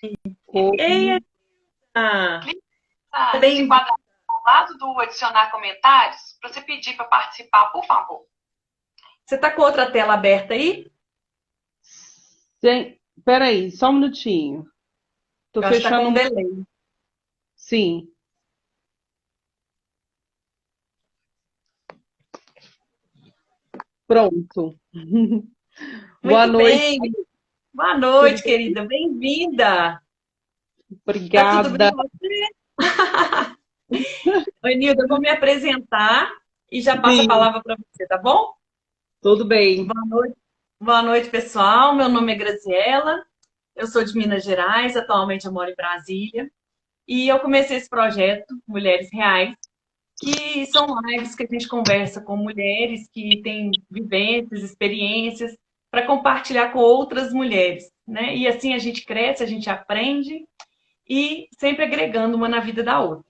Ei, Oi, Ana! Nesse Bem, quadro ao lado do adicionar comentários, para você pedir para participar, por favor. você tá com outra tela aberta aí? peraí, só um minutinho. Tô Eu acho que tá com fechando um uma. delay. Sim, pronto. Boa Muito noite, bem. Boa tudo noite, bem? querida. Bem-vinda. Tá tudo bem Obrigada. com você? Oi, Nilda, eu vou me apresentar e já passo a Sim, palavra para você, tá bom? tudo bem. Boa noite. Boa noite, pessoal. Meu nome é Graziela. Eu sou de Minas Gerais, atualmente eu moro em Brasília. E eu comecei esse projeto, Mulheres Reais, que são lives que a gente conversa com mulheres que têm vivências, experiências, para compartilhar com outras mulheres, né? E assim a gente cresce, a gente aprende e sempre agregando uma na vida da outra.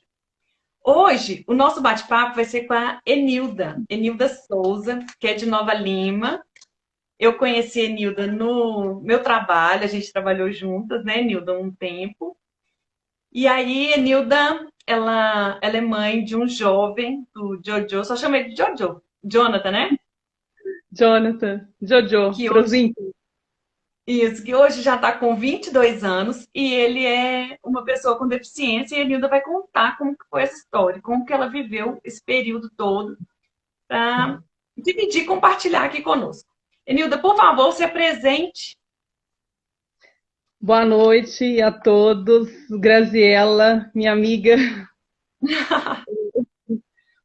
Hoje, o nosso bate-papo vai ser com a Enilda Souza, que é de Nova Lima. Eu conheci a Enilda no meu trabalho, a gente trabalhou juntas, né, Enilda, um tempo. E aí, Enilda, ela é mãe de um jovem, do Jojo, só chama ele de Jojo, Jonathan, né? Jonathan, Jojo, Que pros hoje, íntimos. isso, que hoje já está com 22 anos e ele é uma pessoa com deficiência e a Enilda vai contar como que foi essa história, como que ela viveu esse período todo para dividir, compartilhar aqui conosco. Enilda, por favor, se apresente. Boa noite a todos. Graziela, minha amiga.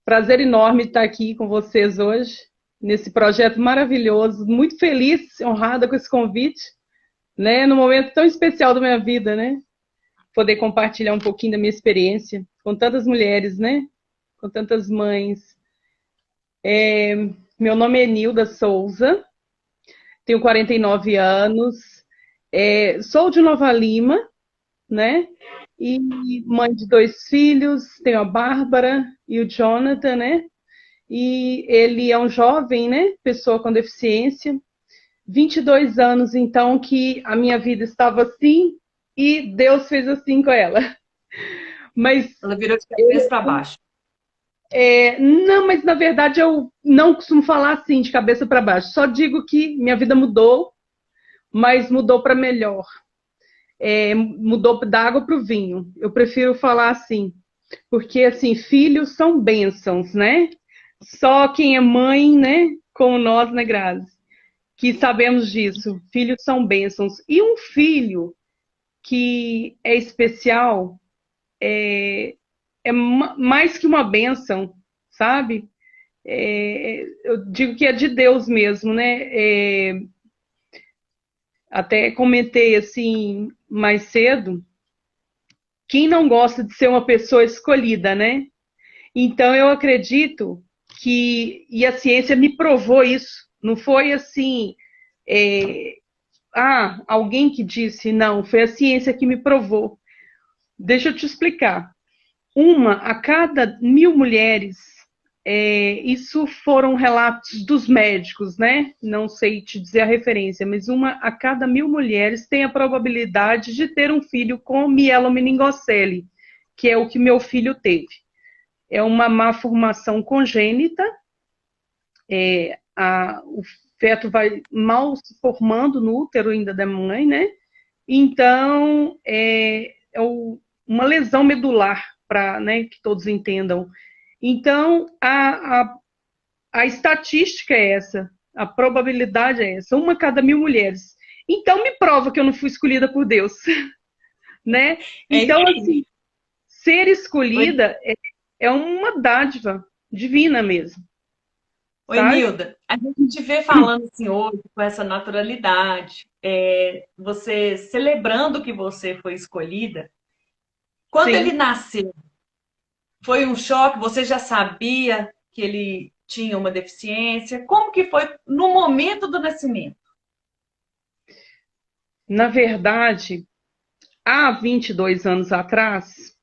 Prazer enorme estar aqui com vocês hoje, nesse projeto maravilhoso. Muito feliz, honrada com esse convite, né? Num momento tão especial da minha vida, né? Poder compartilhar um pouquinho da minha experiência com tantas mulheres, né? Com tantas mães. Meu nome é Nilda Souza, tenho 49 anos, sou de Nova Lima, né? E mãe de 2 filhos, tenho a Bárbara e o Jonathan, né? E ele é um jovem, né? Pessoa com deficiência. 22 anos, então, que a minha vida estava assim e Deus fez assim com ela. Mas Ela virou de cabeça para baixo. não, mas na verdade eu não costumo falar assim de cabeça para baixo. Só digo que minha vida mudou, mas mudou para melhor. Mudou da água para o vinho. Eu prefiro falar assim, porque assim filhos são bênçãos, né? Só quem é mãe, né? Como nós, né, Grazi? Que sabemos disso. Filhos são bênçãos. E um filho que é especial é mais que uma bênção, sabe? Eu digo que é de Deus mesmo, né? Até comentei assim mais cedo. Quem não gosta de ser uma pessoa escolhida, né? Então eu acredito e a ciência me provou isso. Não foi assim, é, alguém que disse, não, foi a ciência que me provou. Deixa eu te explicar. Uma a cada 1.000 mulheres, isso foram relatos dos médicos, né? Não sei te dizer a referência, mas uma a cada 1.000 mulheres tem a probabilidade de ter um filho com mielomeningocele, que é o que meu filho teve. É uma má formação congênita, o feto vai mal se formando no útero ainda da mãe, né? Então, uma lesão medular, para, né, que todos entendam. Então, a estatística é essa, a probabilidade é essa, uma a cada 1.000 mulheres. Então, me prova que eu não fui escolhida por Deus, né? É isso Então, aí. assim, ser Oi, escolhida é uma dádiva divina mesmo, oi, sabe? Nilda. A gente vê falando assim hoje com essa naturalidade, você celebrando que você foi escolhida. Quando ele Sim. nasceu, foi um choque? Você já sabia que ele tinha uma deficiência? Como que foi no momento do nascimento? Na verdade, há 22 anos atrás,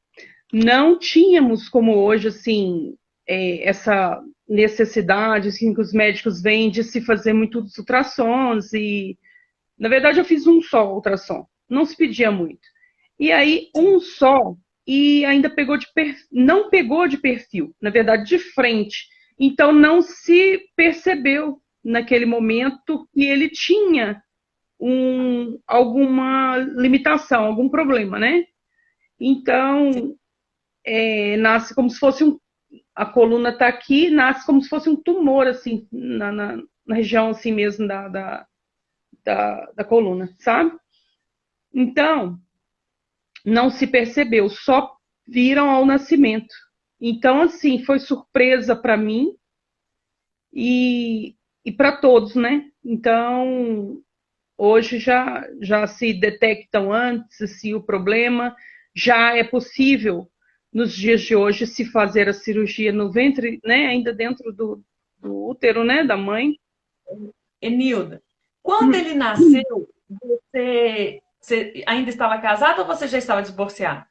não tínhamos como hoje, assim, essa necessidade, assim, que os médicos vêm de se fazer muitos ultrassons e, na verdade, eu fiz um só ultrassom, não se pedia muito. E aí, um só, e ainda não pegou de perfil, na verdade, de frente. Então, não se percebeu naquele momento que ele tinha alguma limitação, algum problema, né? Então, nasce como se fosse a coluna está aqui, nasce como se fosse um tumor, assim, na região, assim mesmo, da coluna, sabe? Então, não se percebeu, só viram ao nascimento. Então, assim, foi surpresa para mim e para todos, né? Então, hoje já se detectam antes se o problema, já é possível, nos dias de hoje, se fazer a cirurgia no ventre, né? Ainda dentro do útero, né? Da mãe. Enilda, quando ele nasceu, você ainda estava casada ou você já estava divorciada?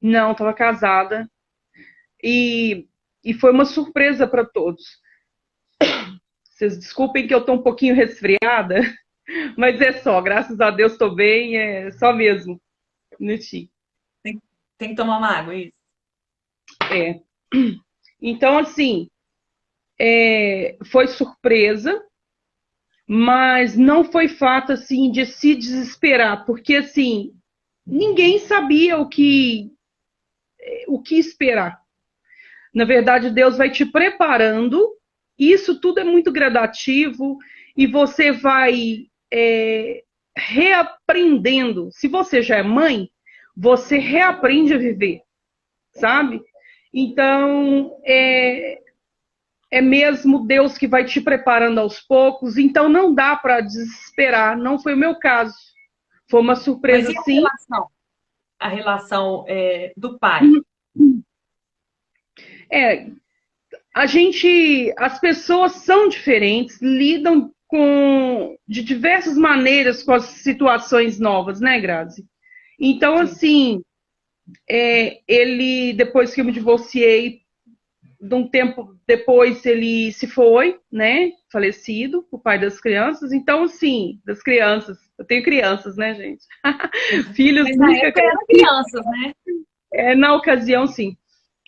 Não, estava casada. E foi uma surpresa para todos. Vocês desculpem que eu estou um pouquinho resfriada, mas é só, graças a Deus estou bem, é só mesmo. Tem que tomar uma água, isso. É. Então, assim, foi surpresa, mas não foi fato, assim, de se desesperar, porque, assim, ninguém sabia o que esperar. Na verdade, Deus vai te preparando, e isso tudo é muito gradativo, e você vai reaprendendo. Se você já é mãe, você reaprende a viver, sabe? Então, é mesmo Deus que vai te preparando aos poucos, então não dá para desesperar, não foi o meu caso. Foi uma Mas surpresa, e a sim. relação? A relação do pai? As pessoas são diferentes, lidam de diversas maneiras com as situações novas, né, Grazi? Então, Sim. assim, ele, depois que eu me divorciei, de um tempo depois ele se foi, né, falecido, o pai das crianças. Então, assim, das crianças, eu tenho crianças, né, gente? Filhos Mas na nunca época eram cresci. crianças, né? Na ocasião, sim.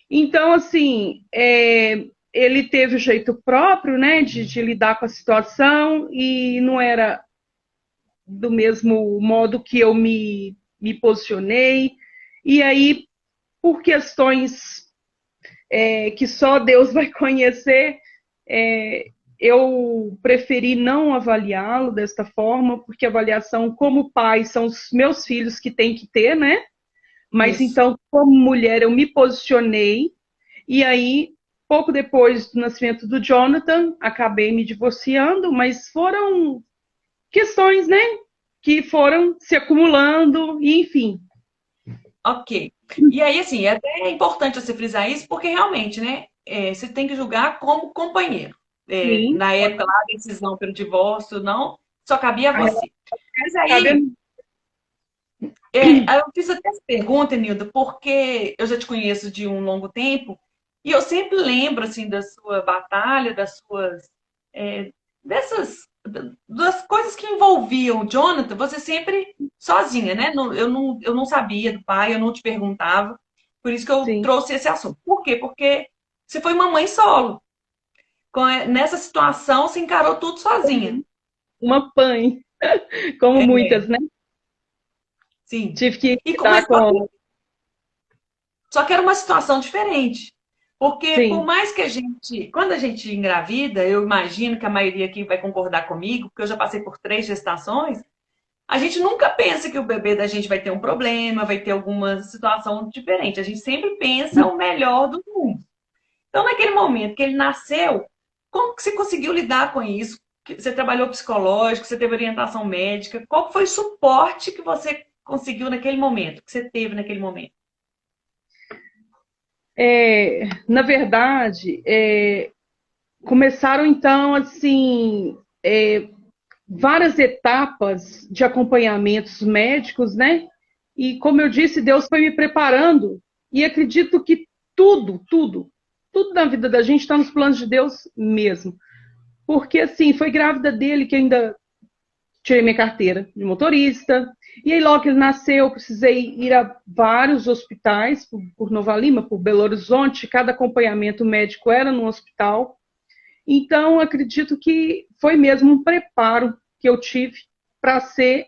Então, assim, ele teve o jeito próprio, né, de lidar com a situação e não era do mesmo modo que eu me posicionei. E aí, por questões que só Deus vai conhecer, eu preferi não avaliá-lo desta forma, porque avaliação como pai são os meus filhos que tem que ter, né? Mas Isso. então, como mulher, eu me posicionei, e aí, pouco depois do nascimento do Jonathan, acabei me divorciando, mas foram questões, né, que foram se acumulando, e enfim. Ok. E aí, assim, é até importante você frisar isso, porque realmente, né, você tem que julgar como companheiro. Sim, Na época lá, a decisão pelo divórcio, não, só cabia a você. Mas aí, sabe? eu fiz até essa pergunta, Nilda, porque eu já te conheço de um longo tempo, e eu sempre lembro, assim, da sua batalha, das suas, dessas, das coisas que envolviam o Jonathan, você sempre sozinha, né? Eu não sabia do pai, eu não te perguntava, por isso que eu Sim, trouxe esse assunto. Por quê? Porque você foi uma mãe solo. Nessa situação, você encarou tudo sozinha. uma mãe, como É, muitas, né? sim. Tive que Mas lidar com. só que era uma situação diferente. Porque por Sim, mais que quando a gente engravida, eu imagino que a maioria aqui vai concordar comigo, porque eu já passei por 3 gestações, a gente nunca pensa que o bebê da gente vai ter um problema, vai ter alguma situação diferente. A gente sempre pensa o melhor do mundo. Então, naquele momento que ele nasceu, como que você conseguiu lidar com isso? Você trabalhou psicológico, você teve orientação médica? Qual foi o suporte que você conseguiu naquele momento, que você teve naquele momento? na verdade, começaram então assim várias etapas de acompanhamentos médicos, né? E como eu disse, Deus foi me preparando e acredito que tudo na vida da gente está nos planos de Deus mesmo, porque assim foi grávida dele que ainda tirei minha carteira de motorista. E aí, logo que ele nasceu, eu precisei ir a vários hospitais, por Nova Lima, por Belo Horizonte. Cada acompanhamento médico era num hospital. Então, acredito que foi mesmo um preparo que eu tive para ser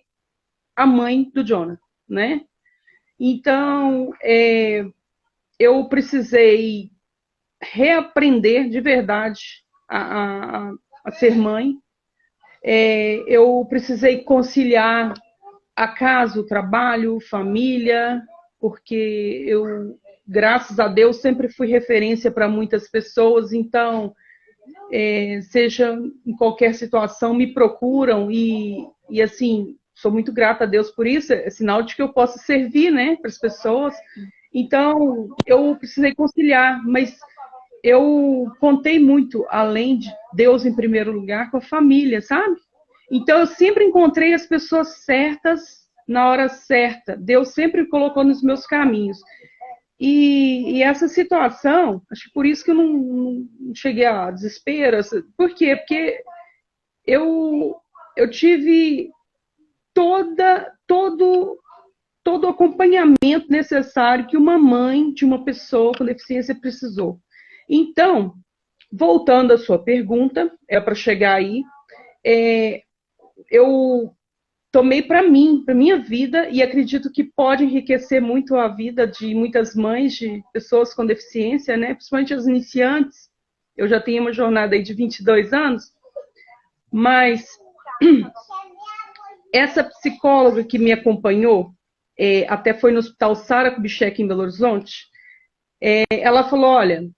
a mãe do Jonah, né? Então, eu precisei reaprender de verdade a ser mãe. Eu precisei conciliar a casa, o trabalho, família, porque eu, graças a Deus, sempre fui referência para muitas pessoas. Então, seja em qualquer situação, me procuram e assim, sou muito grata a Deus por isso, é sinal de que eu posso servir, né, para as pessoas. Então, eu precisei conciliar, mas eu contei muito, além de Deus em primeiro lugar, com a família, sabe? Então, eu sempre encontrei as pessoas certas na hora certa. Deus sempre colocou nos meus caminhos. E essa situação, acho que por isso que eu não cheguei a desespero. Por quê? Porque eu tive todo o acompanhamento necessário que uma mãe de uma pessoa com deficiência precisou. Então, voltando à sua pergunta, para chegar aí, eu tomei para mim, para minha vida, e acredito que pode enriquecer muito a vida de muitas mães de pessoas com deficiência, né? Principalmente as iniciantes. Eu já tenho uma jornada aí de 22 anos, mas essa psicóloga que me acompanhou, até foi no Hospital Sara Kubitschek em Belo Horizonte, ela falou, olha,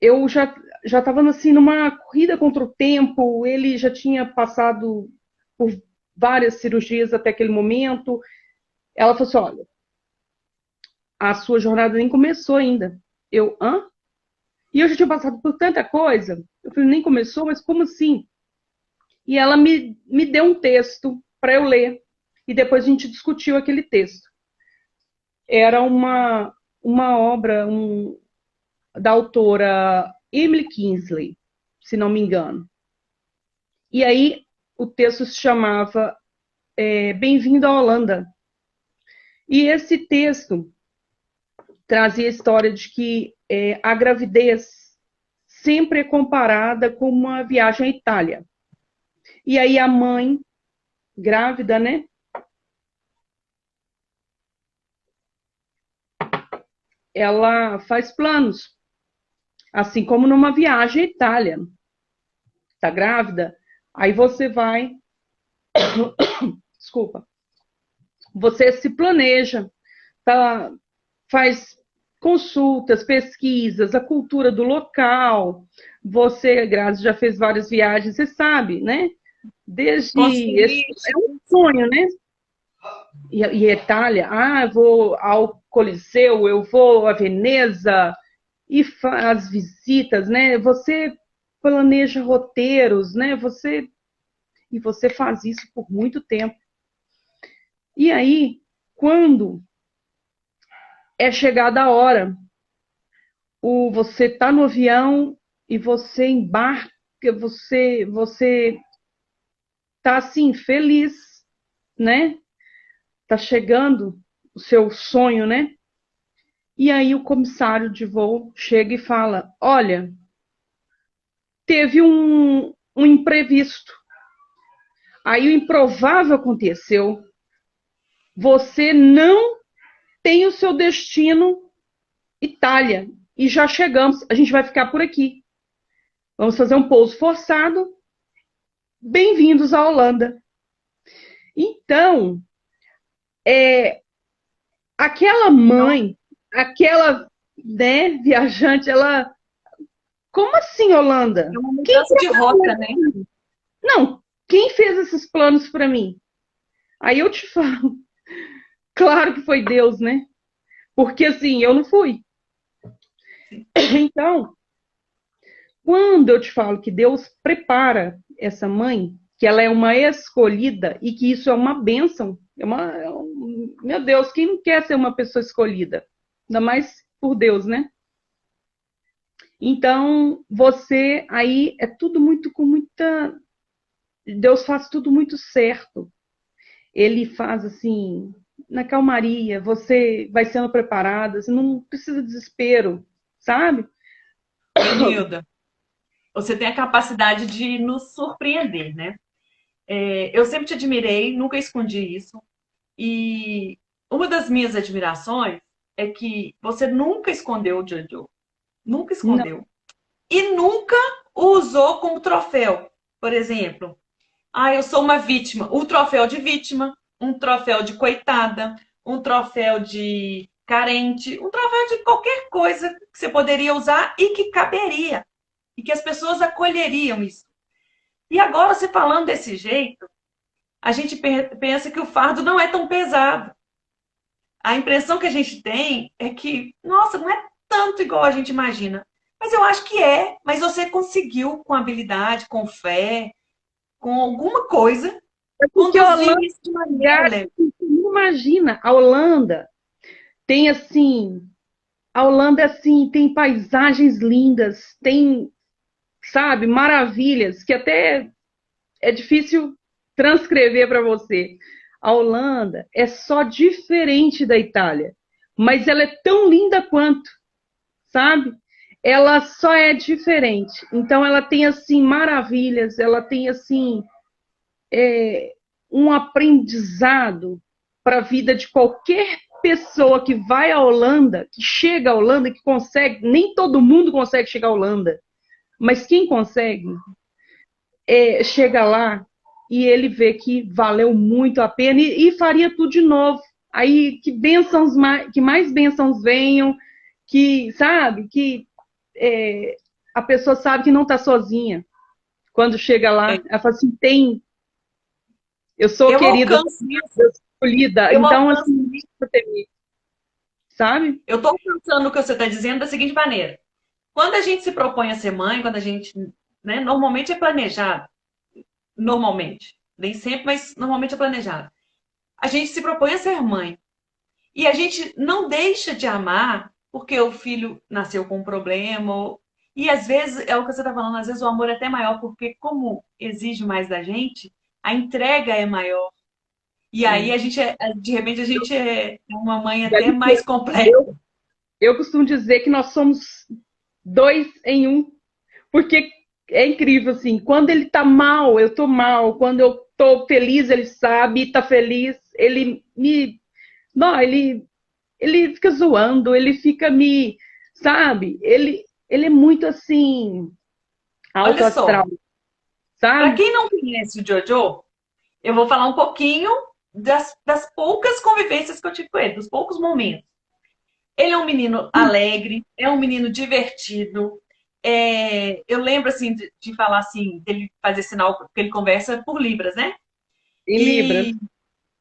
eu já estava assim, numa corrida contra o tempo, ele já tinha passado por várias cirurgias até aquele momento. Ela falou assim, olha, a sua jornada nem começou ainda. Eu, hã? E eu já tinha passado por tanta coisa. Eu falei, nem começou, mas como assim? E ela me deu um texto para eu ler. E depois a gente discutiu aquele texto. Era uma obra da autora Emily Kingsley, se não me engano. E aí o texto se chamava Bem-vindo à Holanda. E esse texto trazia a história de que a gravidez sempre é comparada com uma viagem à Itália. E aí a mãe grávida, né? Ela faz planos. Assim como numa viagem à Itália. Tá grávida? Aí você vai... Desculpa. Você se planeja, tá? Faz consultas, pesquisas, a cultura do local. Você, Grazi, já fez várias viagens, você sabe, né? É um sonho, né? E a Itália, eu vou ao Coliseu, eu vou a Veneza, e faz visitas, né? Você planeja roteiros, né? E você faz isso por muito tempo. E aí, quando é chegada a hora, você está no avião e você embarca, você está assim, feliz, né? Está chegando o seu sonho, né? E aí o comissário de voo chega e fala, olha, teve um imprevisto. Aí o improvável aconteceu. Você não tem o seu destino Itália. E já chegamos. A gente vai ficar por aqui. Vamos fazer um pouso forçado. Bem-vindos à Holanda. Então, aquela mãe, aquela, né, viajante, ela... Como assim, Holanda? É uma mudança de rota, né? Não, quem fez esses planos para mim? Aí eu te falo, claro que foi Deus, né? Porque assim, eu não fui. Então, quando eu te falo que Deus prepara essa mãe, que ela é uma escolhida e que isso é uma bênção, meu Deus, quem não quer ser uma pessoa escolhida? Ainda mais por Deus, né? Então, você aí é tudo muito com muita. Deus faz tudo muito certo. Ele faz assim, na calmaria, você vai sendo preparada, você não precisa de desespero, sabe? Nilda, você tem a capacidade de nos surpreender, né? Eu sempre te admirei, nunca escondi isso. E uma das minhas admirações é que você nunca escondeu o Jojo. Nunca Não, escondeu. E nunca o usou como troféu. Por exemplo, eu sou uma vítima. Um troféu de vítima, um troféu de coitada, um troféu de carente, um troféu de qualquer coisa que você poderia usar e que caberia. E que as pessoas acolheriam isso. E agora, você falando desse jeito, a gente pensa que o fardo não é tão pesado. A impressão que a gente tem é que, nossa, não é tanto igual a gente imagina. Mas eu acho que é. Mas você conseguiu, com habilidade, com fé, com alguma coisa, porque a conduzir Holanda, isso de maneira leve. você não imagina, a Holanda tem assim, a Holanda assim, tem paisagens lindas, tem, sabe, maravilhas, que até é difícil transcrever para você. A Holanda é só diferente da Itália, mas ela é tão linda quanto, sabe? Ela só é diferente. Então ela tem assim maravilhas, ela tem assim um aprendizado para a vida de qualquer pessoa que vai à Holanda, que chega à Holanda, que consegue, nem todo mundo consegue chegar à Holanda, mas quem consegue chega lá e ele vê que valeu muito a pena e faria tudo de novo. Aí que bênçãos que mais bênçãos venham, que sabe que a pessoa sabe que não está sozinha quando chega lá. Ela fala assim, eu sou Eu querida, alcanço isso. eu sou escolhida. Eu Então, alcanço assim, isso. sabe? Eu estou alcançando o que você está dizendo da seguinte maneira. Quando a gente se propõe a ser mãe, quando a gente, né, normalmente é planejado. Normalmente. Nem sempre, mas normalmente é planejado. A gente se propõe a ser mãe. E a gente não deixa de amar porque o filho nasceu com um problema. E às vezes, é o que você está falando, às vezes o amor é até maior, porque como exige mais da gente, a entrega é maior. E aí de repente, a gente é uma mãe até mais completa. Eu, eu costumo dizer que nós somos dois em um, porque é incrível, assim, quando ele tá mal, eu tô mal, quando eu tô feliz, ele sabe, tá feliz, ele me. Não, ele fica zoando, ele fica me. Sabe? Ele é muito assim, alto Olha astral, só, para sabe? quem não conhece o Jojo, eu vou falar um pouquinho das poucas convivências que eu tive com ele, dos poucos momentos. Ele é um menino alegre, é um menino divertido. Eu lembro assim de falar assim, dele fazer sinal, porque ele conversa por Libras, né? Em Libras.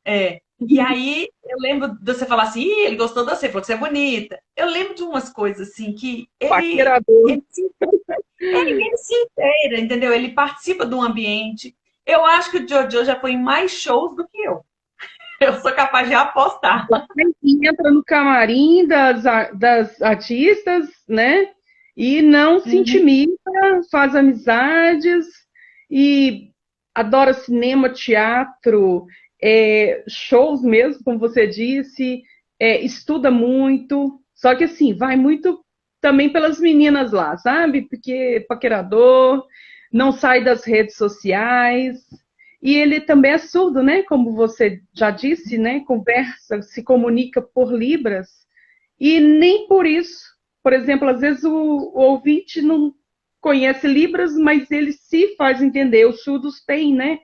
E, e aí eu lembro de você falar assim, ele gostou de você, falou que você é bonita. Eu lembro de umas coisas assim que Paquerador. ele se inteira, entendeu? Ele participa do ambiente. Eu acho que o Jojo já foi em mais shows do que eu. Eu sou capaz de apostar. E entra no camarim das artistas, né? E não se Uhum. intimida, faz amizades e adora cinema, teatro, shows mesmo, como você disse, estuda muito. Só que assim, vai muito também pelas meninas lá, sabe? Porque paquerador, não sai das redes sociais. E ele também é surdo, né? Como você já disse, né? Conversa, se comunica por libras. E nem por isso, por exemplo, às vezes o ouvinte não conhece libras, mas ele se faz entender. Os surdos têm, né?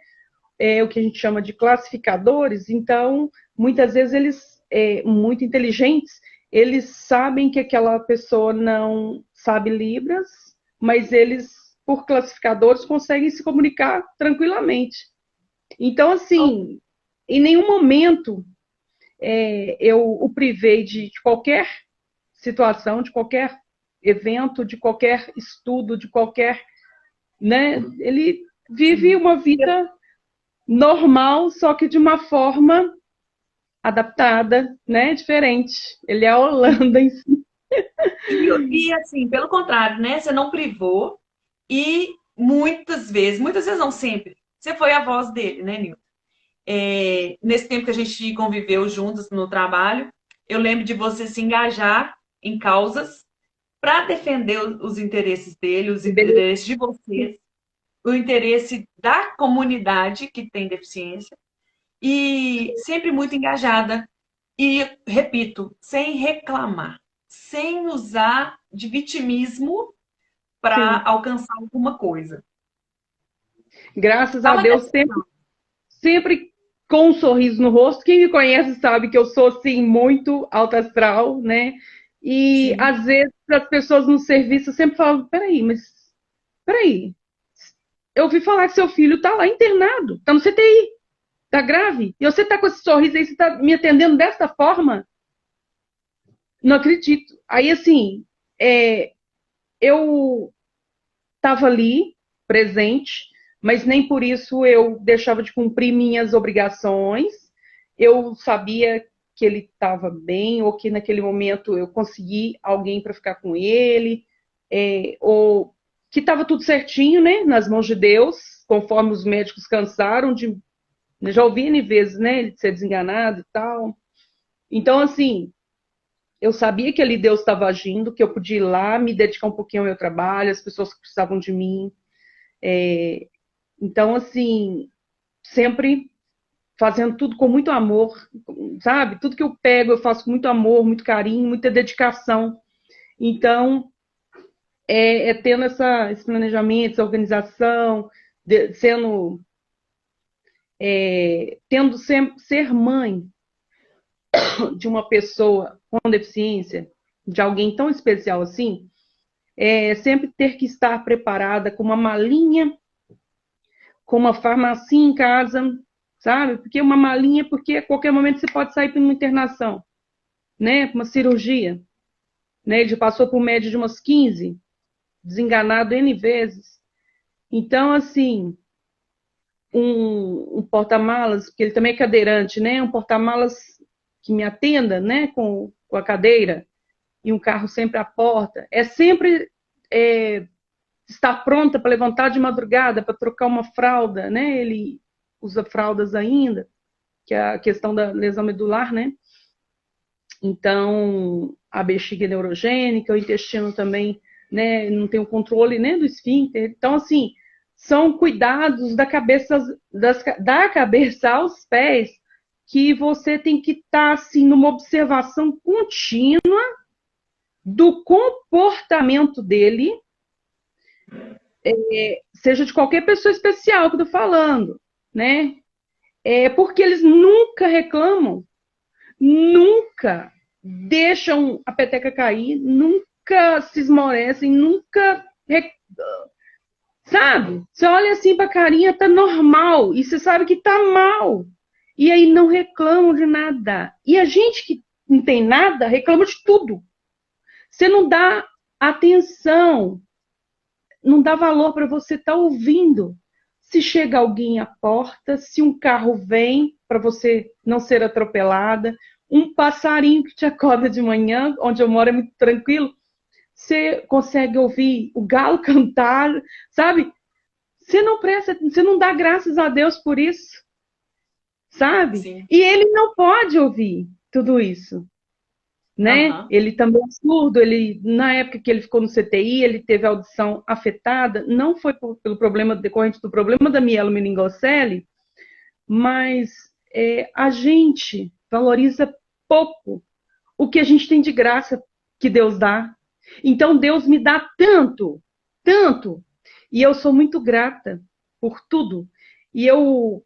O que a gente chama de classificadores. Então, muitas vezes eles, muito inteligentes, eles sabem que aquela pessoa não sabe libras, mas eles, por classificadores, conseguem se comunicar tranquilamente. Então, assim, em nenhum momento eu o privei de qualquer situação, de qualquer evento, de qualquer estudo, de qualquer. Né? Ele vive uma vida normal, só que de uma forma adaptada, né? Diferente. Ele é a Holanda em si. E assim, pelo contrário, né? Você não privou e muitas vezes não sempre, você foi a voz dele, né, Nilton? Nesse tempo que a gente conviveu juntos no trabalho, eu lembro de você se engajar em causas para defender os interesses dele, os interesses de vocês, o interesse da comunidade que tem deficiência, e sempre muito engajada. E, repito, sem reclamar, sem usar de vitimismo para Sim. alcançar alguma coisa. Graças a Fala Deus, dessa sempre com um sorriso no rosto. Quem me conhece sabe que eu sou, assim, muito alta astral, né? E, sim. às vezes, as pessoas no serviço sempre falam, peraí, eu ouvi falar que seu filho tá lá internado, tá no CTI, tá grave, e você tá com esse sorriso aí, você tá me atendendo dessa forma? Não acredito. Aí, assim, eu estava ali, presente, mas nem por isso eu deixava de cumprir minhas obrigações. Eu sabia que ele estava bem, ou que naquele momento eu consegui alguém para ficar com ele, ou que estava tudo certinho, né, nas mãos de Deus, conforme os médicos cansaram de. Já ouvi N vezes, né, ele de ser desenganado e tal. Então, assim, eu sabia que ali Deus estava agindo, que eu podia ir lá, me dedicar um pouquinho ao meu trabalho, as pessoas que precisavam de mim. Então, assim, sempre fazendo tudo com muito amor, sabe? Tudo que eu pego eu faço com muito amor, muito carinho, muita dedicação. Então, tendo esse planejamento, essa organização, sendo, tendo sempre ser mãe de uma pessoa com deficiência, de alguém tão especial assim, sempre ter que estar preparada com uma malinha, com uma farmácia em casa, sabe? Porque uma malinha, porque a qualquer momento você pode sair para uma internação, né? Para uma cirurgia, né? Ele já passou por média de umas 15, desenganado N vezes. Então, assim, um porta-malas, porque ele também é cadeirante, né? Um porta-malas que me atenda, né? Com a cadeira, e um carro sempre à porta. É sempre estar pronta para levantar de madrugada, para trocar uma fralda, né? Ele usa fraldas ainda, que é a questão da lesão medular, né? Então, a bexiga é neurogênica, o intestino também, né? Não tem o controle, né, do esfíncter. Então, assim, são cuidados da cabeça, da cabeça aos pés, que você tem que estar, assim, numa observação contínua do comportamento dele, seja de qualquer pessoa especial que eu tô falando, né? Porque eles nunca reclamam, nunca deixam a peteca cair, nunca se esmorecem, nunca. Sabe? Você olha assim pra carinha, tá normal, e você sabe que tá mal. E aí não reclamam de nada. E a gente que não tem nada, reclama de tudo. Você não dá atenção, não dá valor para você estar ouvindo. Se chega alguém à porta, se um carro vem para você não ser atropelada, um passarinho que te acorda de manhã, onde eu moro é muito tranquilo, você consegue ouvir o galo cantar, sabe? Você não presta, você não dá graças a Deus por isso, sabe? Sim. E ele não pode ouvir tudo isso, né? Uhum. Ele também é surdo, ele, na época que ele ficou no CTI, ele teve a audição afetada, não foi pelo problema decorrente do problema da mielomeningocele, mas a gente valoriza pouco o que a gente tem de graça que Deus dá. Então Deus me dá tanto, tanto, e eu sou muito grata por tudo. E eu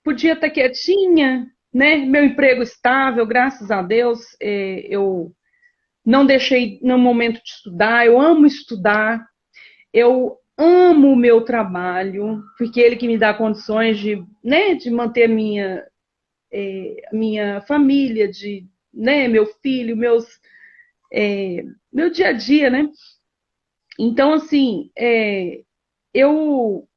podia estar quietinha, né? Meu emprego estável, graças a Deus, eu não deixei no momento de estudar, eu amo estudar, eu amo o meu trabalho, porque é ele que me dá condições de, né, de manter minha família, de, né, meu filho, meu dia a dia, né? Então, assim, eu,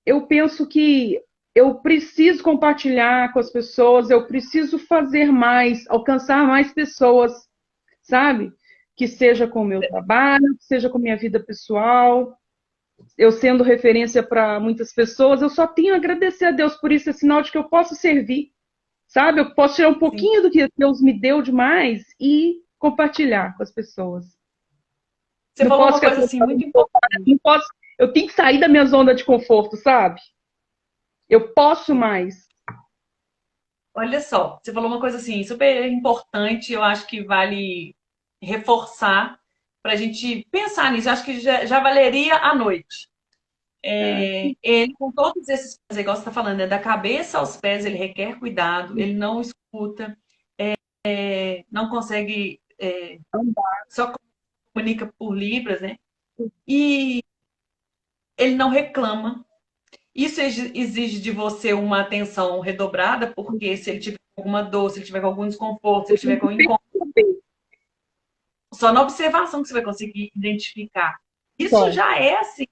eu penso que eu preciso compartilhar com as pessoas, eu preciso fazer mais, alcançar mais pessoas, sabe? que seja com o meu trabalho, que seja com a minha vida pessoal, eu sendo referência para muitas pessoas, eu só tenho a agradecer a Deus por isso, é sinal de que eu posso servir, sabe? Eu posso tirar um Sim. pouquinho do que Deus me deu demais e compartilhar com as pessoas. Você Não falou posso uma ficar coisa assim muito importante. não posso, eu tenho que sair da minha zona de conforto, sabe? Eu posso mais. Olha só, você falou uma coisa assim super importante, eu acho que vale reforçar para a gente pensar nisso. Eu acho que já valeria a noite. Ele, com todos esses, igual você está falando, da cabeça aos pés, ele requer cuidado, ele não escuta, não consegue, só comunica por libras, né? E ele não reclama. Isso exige de você uma atenção redobrada, porque se ele tiver com alguma dor, se ele tiver com algum desconforto, se Eu ele tiver tenho com que incômodo, perceber só na observação que você vai conseguir identificar. Isso só. já é, assim,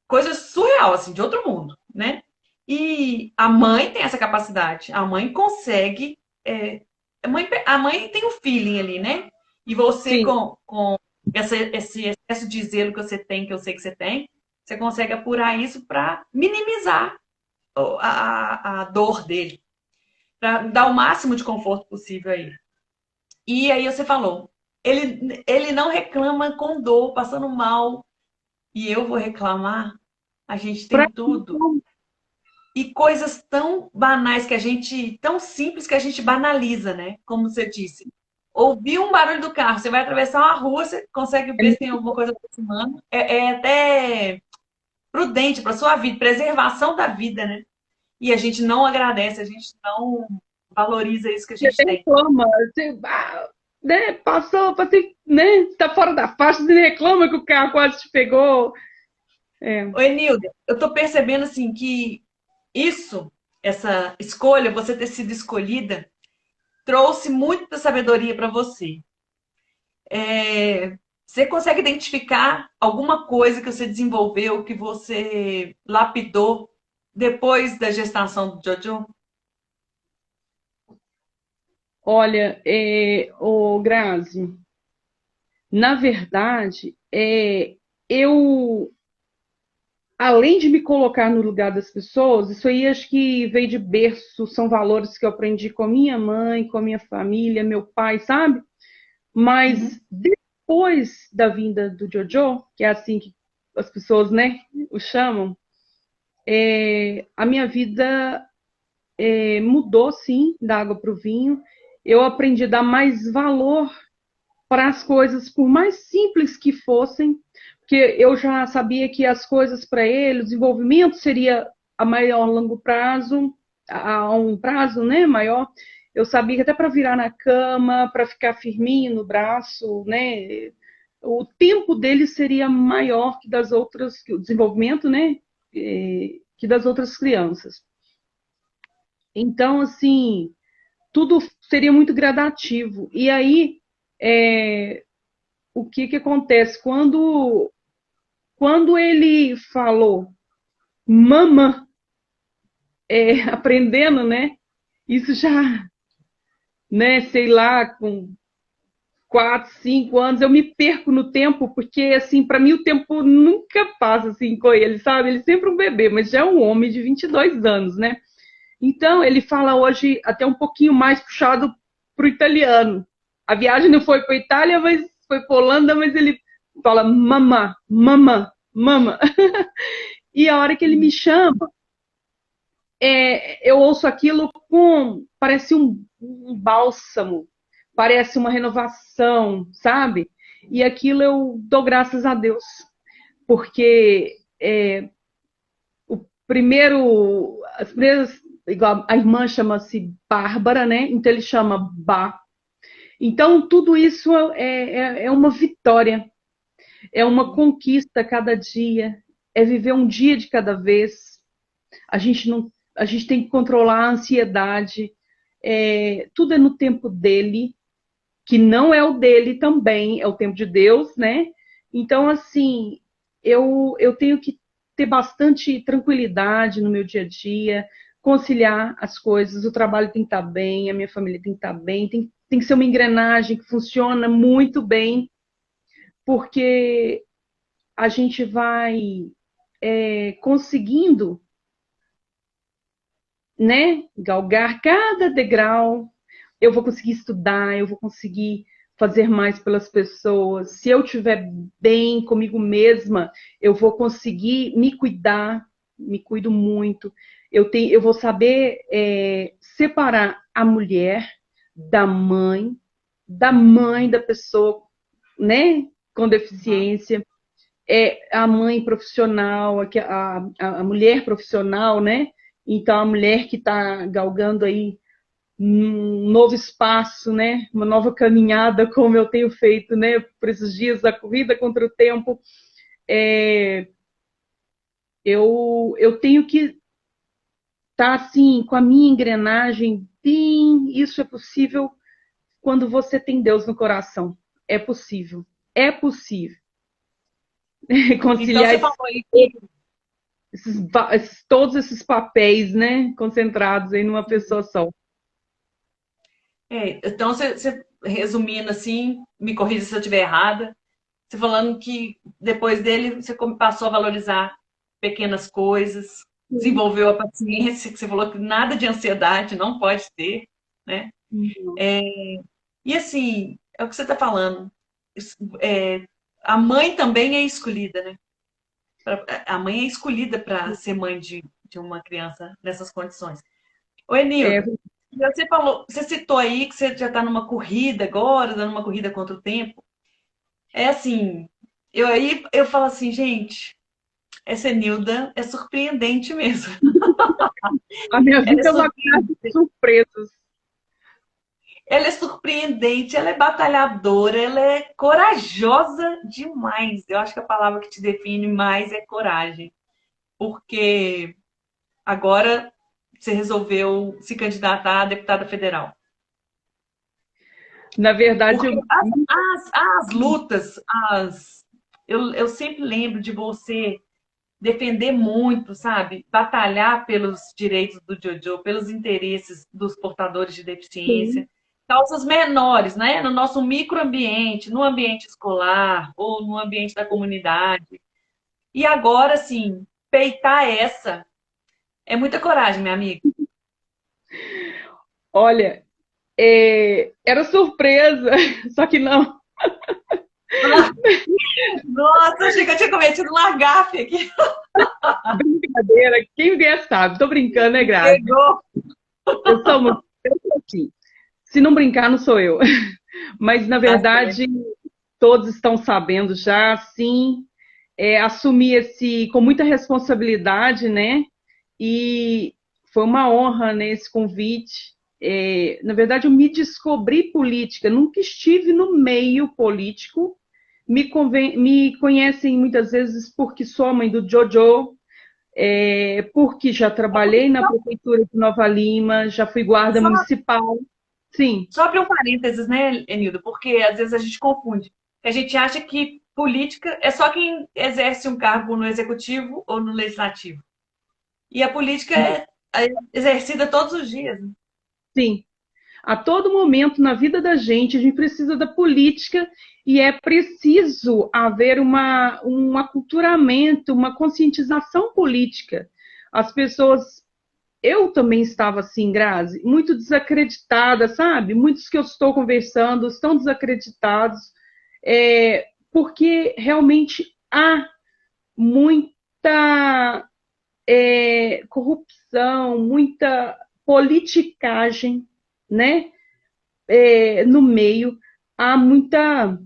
coisa surreal, assim, de outro mundo, né? E a mãe tem essa capacidade. A mãe consegue. A mãe tem o feeling ali, né? E você, Sim. com esse excesso de zelo que você tem, que eu sei que você tem, você consegue apurar isso para minimizar a dor dele, para dar o máximo de conforto possível a ele. E aí você falou, ele não reclama com dor, passando mal, e eu vou reclamar. A gente Pra... tem tudo. E coisas tão banais que a gente, tão simples que a gente banaliza, né? Como você disse. Ouvir um barulho do carro, você vai atravessar uma rua, você consegue ver se tem alguma coisa aproximando. É até prudente para sua vida, preservação da vida, né? E a gente não agradece, a gente não valoriza isso que a Você gente tem. reclama, você, né, passei, né, tá fora da faixa, você reclama que o carro quase te pegou. É. Oi, Nilda, eu tô percebendo assim que isso, essa escolha, você ter sido escolhida, trouxe muita sabedoria para você. Você consegue identificar alguma coisa que você desenvolveu, que você lapidou depois da gestação do Jojo? Olha, Grazi, na verdade, eu, além de me colocar no lugar das pessoas, isso aí acho que veio de berço, são valores que eu aprendi com a minha mãe, com a minha família, meu pai, sabe? Mas Uhum. depois da vinda do Jojo, que é assim que as pessoas, né, o chamam, a minha vida mudou, sim, da água para o vinho. Eu aprendi a dar mais valor para as coisas, por mais simples que fossem, porque eu já sabia que as coisas para ele, o desenvolvimento seria a maior longo prazo, a um prazo, né, maior. Eu sabia que até para virar na cama, para ficar firminho no braço, né, o tempo dele seria maior que das outras, que o desenvolvimento, né, que das outras crianças. Então, assim, tudo seria muito gradativo. E aí, o que acontece? Quando ele falou mama, aprendendo, né? Isso já, né, sei lá, com 4, 5 anos, eu me perco no tempo, porque, assim, para mim o tempo nunca passa, assim, com ele, sabe? Ele é sempre um bebê, mas já é um homem de 22 anos, né? Então, ele fala hoje até um pouquinho mais puxado para o italiano. A viagem não foi para a Itália, mas foi para a Holanda, mas ele fala mamã, mamã, mama. E a hora que ele me chama, eu ouço aquilo parece um bálsamo, parece uma renovação, sabe? E aquilo eu dou graças a Deus, porque o primeiro, as primeiras, igual a irmã chama-se Bárbara, né? Então ele chama Bá. Então tudo isso é uma vitória, é uma conquista a cada dia, é viver um dia de cada vez. A gente tem que controlar a ansiedade. Tudo é no tempo dele, que não é o dele também, é o tempo de Deus, né? Então, assim, eu tenho que ter bastante tranquilidade no meu dia a dia, conciliar as coisas, o trabalho tem que estar bem, a minha família tem que estar bem, tem que ser uma engrenagem que funciona muito bem, porque a gente vai conseguindo, né, galgar cada degrau. Eu vou conseguir estudar, eu vou conseguir fazer mais pelas pessoas. Se eu estiver bem comigo mesma, eu vou conseguir me cuidar, me cuido muito. Eu vou saber separar a mulher da mãe da pessoa, né, com deficiência, a mãe profissional, a mulher profissional, né? Então, a mulher que está galgando aí um novo espaço, né? Uma nova caminhada, como eu tenho feito, né? Por esses dias da corrida contra o tempo, eu tenho que estar assim com a minha engrenagem. Sim, isso é possível quando você tem Deus no coração. É possível. É possível. Então, Conciliar você falou aí que todos esses papéis, né? Concentrados aí numa pessoa só. então, você resumindo assim, me corrija se eu estiver errada, você falando que depois dele você passou a valorizar pequenas coisas, desenvolveu a paciência, que você falou que nada de ansiedade não pode ter, né? E assim, é o que você está falando. A mãe também é escolhida, né? A mãe é escolhida para ser mãe de uma criança nessas condições. Ô, É, Enildo, você falou, você citou aí que você já está numa corrida agora, dando uma corrida contra o tempo. É assim, eu falo assim, gente, essa Enilda é surpreendente mesmo. a minha Ela é vida é uma caixa de surpreendente, surpresas. ela é surpreendente, ela é batalhadora, ela é corajosa demais. Eu acho que a palavra que te define mais é coragem. Porque agora você resolveu se candidatar a deputada federal. Na verdade, Porque as lutas, eu sempre lembro de você defender muito, sabe? Batalhar pelos direitos do Jojo, pelos interesses dos portadores de sim, deficiência, causas menores, né? No nosso microambiente, no ambiente escolar ou no ambiente da comunidade. E agora, assim, peitar essa é muita coragem, minha amiga. olha, era surpresa, só que não. Nossa, achei que eu tinha cometido uma gafe aqui. Brincadeira, quem vier sabe. Tô brincando, é grave. Pegou. Eu sou assim. Se não brincar, não sou eu. Mas, na Tá certo. verdade, todos estão sabendo já, sim. Assumi com muita responsabilidade, né? E foi uma honra, né, esse convite. Na verdade, eu me descobri política, nunca estive no meio político. Me conhecem muitas vezes porque sou a mãe do Jojo, porque já trabalhei na prefeitura de Nova Lima, já fui guarda Só, municipal. Sim, só abrir um parênteses, né, Enildo? Porque às vezes a gente confunde. A gente acha que política é só quem exerce um cargo no executivo ou no legislativo. E a política é exercida todos os dias, né? sim. A todo momento na vida da gente, a gente precisa da política e é preciso haver um aculturamento, uma conscientização política. As pessoas, eu também estava assim, Grazi, muito desacreditada, sabe? Muitos que eu estou conversando estão desacreditados, porque realmente há muita corrupção, muita politicagem, né? No meio, há muita.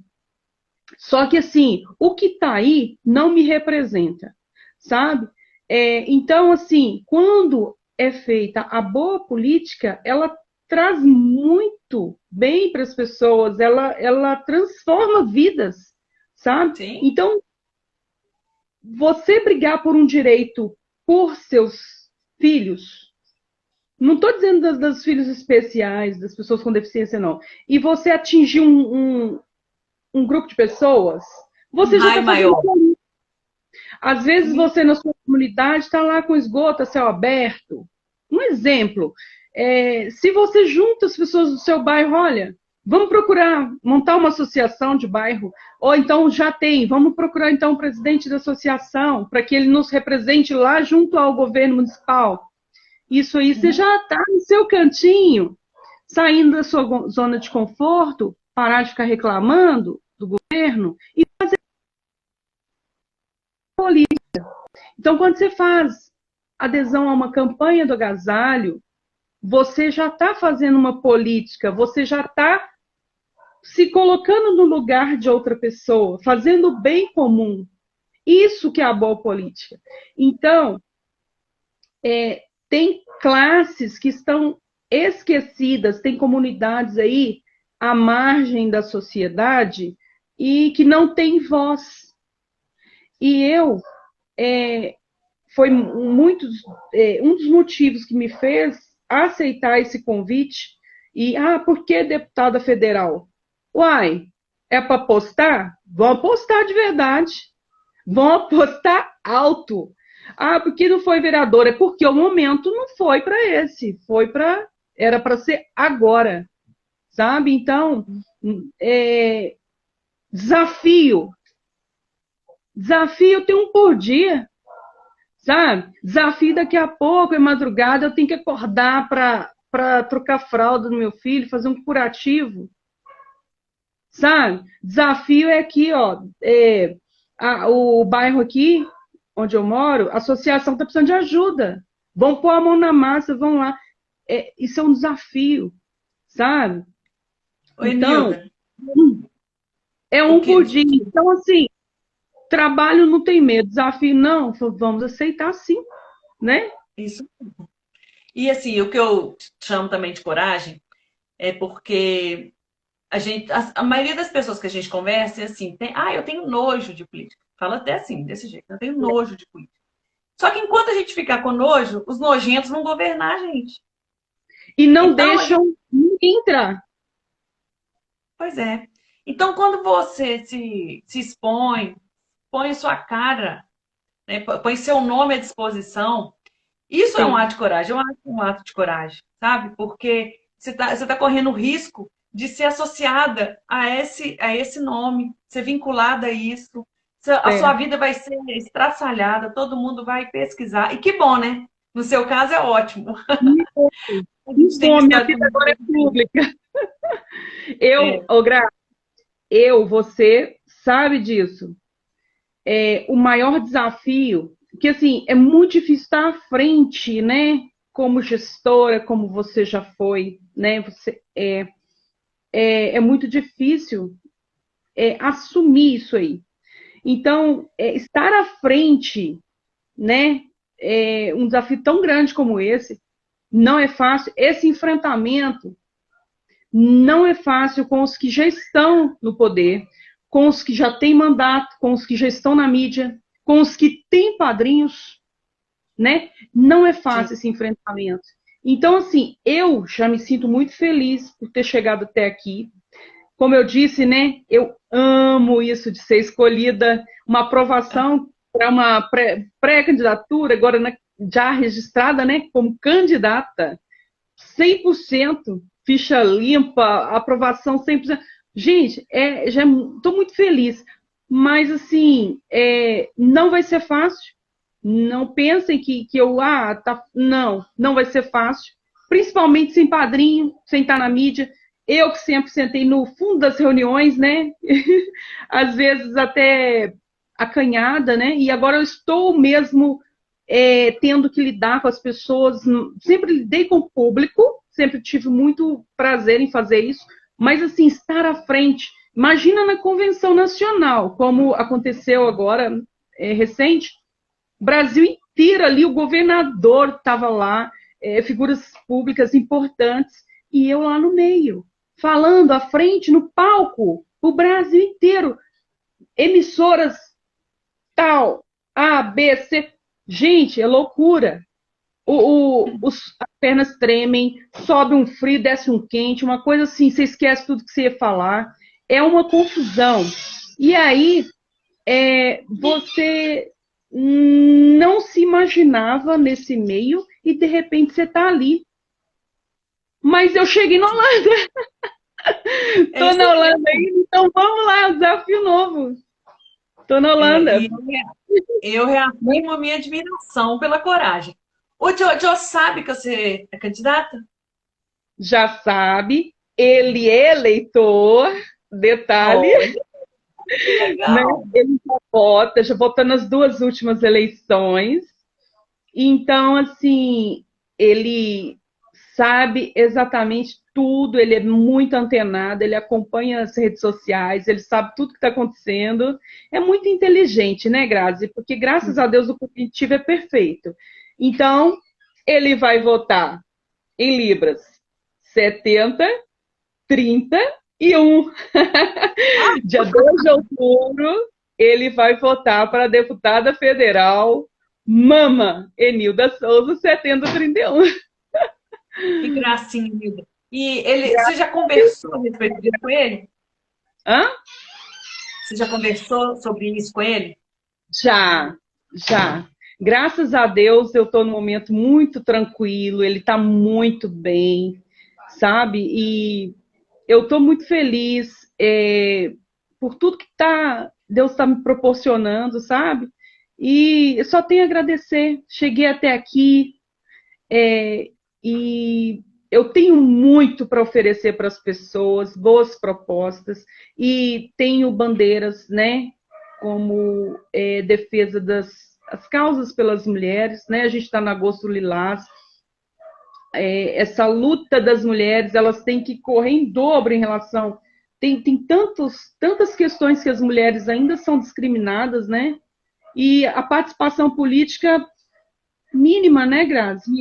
Só que assim, o que está aí não me representa, sabe? Então, assim, quando é feita a boa política, ela traz muito bem para as pessoas, ela transforma vidas, sabe? Sim. Então, você brigar por um direito por seus filhos, não estou dizendo das filhos especiais, das pessoas com deficiência, não. E você atingir um grupo de pessoas, Um você já raio está fazendo maior. isso. Às vezes você, na sua comunidade, está lá com esgoto a céu aberto. Um exemplo. Se você junta as pessoas do seu bairro, olha, Vamos procurar montar uma associação de bairro, ou então já tem, vamos procurar então o presidente da associação, para que ele nos represente lá junto ao governo municipal. Isso aí, você já está no seu cantinho, saindo da sua zona de conforto, parar de ficar reclamando do governo e fazer política. Então, quando você faz adesão a uma campanha do agasalho, você já está fazendo uma política, você já está se colocando no lugar de outra pessoa, fazendo o bem comum. Isso que é a boa política. Então, tem classes que estão esquecidas, tem comunidades aí à margem da sociedade e que não têm voz. E foi um dos motivos que me fez aceitar esse convite. E, por que deputada federal? Uai, é para apostar? Vão apostar de verdade. Vão apostar alto. Porque não foi vereador? É porque o momento não foi para esse. Era para ser agora. Sabe? Então, desafio. Desafio tem um por dia. Sabe? Desafio daqui a pouco, é madrugada, eu tenho que acordar para trocar fralda no meu filho, fazer um curativo. Sabe? Desafio é aqui, ó. O bairro aqui, onde eu moro, a associação está precisando de ajuda. Vão pôr a mão na massa, vão lá. Isso é um desafio, sabe? Oi, então, Nilda. é um por dia. Então, assim, trabalho não tem medo, desafio não, vamos aceitar sim, né? Isso. E assim, o que eu chamo também de coragem é porque a maioria das pessoas que a gente conversa é assim, eu tenho nojo de política. Fala até assim, desse jeito, eu tenho nojo de política. Só que enquanto a gente ficar com nojo, os nojentos vão governar a gente. E não deixam ninguém entrar. Pois é. Então, quando você se expõe, põe sua cara, né, põe seu nome à disposição, isso é um ato de coragem. Eu acho um ato de coragem, sabe? Porque você tá correndo o risco de ser associada a esse nome, ser vinculada a isso. A sua vida vai ser estraçalhada, todo mundo vai pesquisar. E que bom, né? No seu caso é ótimo. Minha vida agora é pública. Você sabe disso. O maior desafio, que assim, é muito difícil estar à frente, né? Como gestora, como você já foi, né? É muito difícil assumir isso aí. Então, estar à frente, né? Um desafio tão grande como esse, não é fácil. Esse enfrentamento não é fácil com os que já estão no poder, com os que já têm mandato, com os que já estão na mídia, com os que têm padrinhos, né? Não é fácil esse enfrentamento. Então, assim, eu já me sinto muito feliz por ter chegado até aqui. Como eu disse, né? Eu amo isso de ser escolhida, uma aprovação para uma pré-candidatura, agora já registrada, né? Como candidata, 100%, ficha limpa, aprovação 100%. Gente, já estou muito feliz. Mas, assim, não vai ser fácil. Não pensem que eu... Não vai ser fácil. Principalmente sem padrinho, sem estar na mídia. Eu que sempre sentei no fundo das reuniões, né? Às vezes até acanhada, né? E agora eu estou mesmo tendo que lidar com as pessoas. Sempre lidei com o público, sempre tive muito prazer em fazer isso. Mas, assim, estar à frente... Imagina na convenção nacional, como aconteceu agora, recente, o Brasil inteiro ali, o governador estava lá, figuras públicas importantes, e eu lá no meio, falando à frente, no palco, o Brasil inteiro, emissoras tal, A, B, C, gente, é loucura. As pernas tremem, sobe um frio, desce um quente, uma coisa assim, você esquece tudo que você ia falar, é uma confusão. E aí, você não se imaginava nesse meio e de repente você está ali. Mas eu cheguei na Holanda. É Tô isso na aí. Holanda ainda, então vamos lá, desafio novo. Tô na Holanda. E eu reafirmo a minha admiração pela coragem. O Jojo sabe que você é candidata? Já sabe, ele é eleitor, detalhe, Olha, que né? legal. Ele já vota nas duas últimas eleições. Então, assim, ele sabe exatamente tudo, ele é muito antenado, ele acompanha as redes sociais, ele sabe tudo que está acontecendo. É muito inteligente, né, Grazi? Porque, graças a Deus, o cognitivo é perfeito. Então, ele vai votar em Libras 70, 30 e 1. Dia 2 de outubro, ele vai votar para a deputada federal Mama Enilda Souza 7031. Que gracinha, amiga. E ele, você já conversou a respeito disso com ele? Hã? Você já conversou sobre isso com ele? Já, já. Graças a Deus eu estou num momento muito tranquilo, ele está muito bem, sabe? E eu estou muito feliz por tudo que Deus está me proporcionando, sabe? E eu só tenho a agradecer. Cheguei até aqui e eu tenho muito para oferecer para as pessoas, boas propostas, e tenho bandeiras, né? Como defesa das causas pelas mulheres, né? A gente está no Agosto Lilás. Essa luta das mulheres, elas têm que correr em dobro em relação. Tem tantas questões que as mulheres ainda são discriminadas, né? E a participação política mínima, né, Grazi?